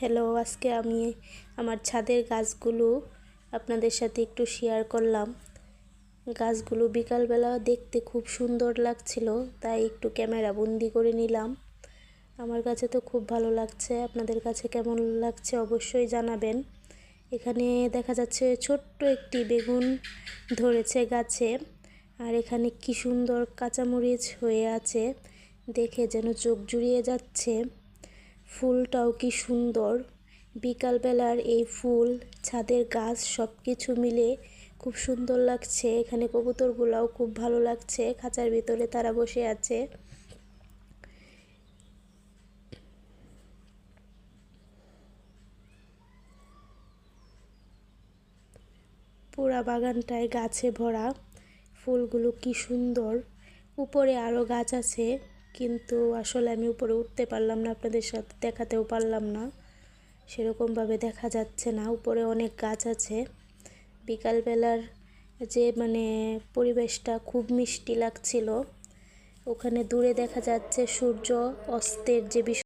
Hello, আজকে আমি আমার ছাদের গাছগুলো আপনাদের সাথে একটু শেয়ার করলাম। গাছগুলো বিকালবেলা দেখতে খুব সুন্দর লাগছিল, তাই একটু ক্যামেরা বন্দি করে নিলাম। আমার কাছে তো খুব ভালো লাগছে, আপনাদের কাছে কেমন লাগছে অবশ্যই জানাবেন। এখানে দেখা যাচ্ছে ছোট্ট একটি বেগুন ধরেছে গাছে, আর এখানে কি সুন্দর কাঁচামরিচ হয়ে আছে, দেখে যেন চোখ জুড়িয়ে যাচ্ছে। ফুলটাও কি সুন্দর, বিকালবেলার এই ফুল, ছাদের গাছ সব কিছু মিলে খুব সুন্দর লাগছে। এখানে কবুতরগুলাও খুব ভালো লাগছে, খাঁচার ভিতরে তারা বসে আছে। পুরা বাগানটায় গাছে ভরা, ফুলগুলো কি সুন্দর। উপরে আরও গাছ আছে, কিন্তু আসলে আমি উপরে উঠতে পারলাম না, আপনাদের সাথে দেখাতেও পারলাম না, সেরকমভাবে দেখা যাচ্ছে না। উপরে অনেক গাছ আছে। বিকালবেলার যে পরিবেশটা খুব মিষ্টি লাগছিল। ওখানে দূরে দেখা যাচ্ছে সূর্য অস্তের যে বিষয়।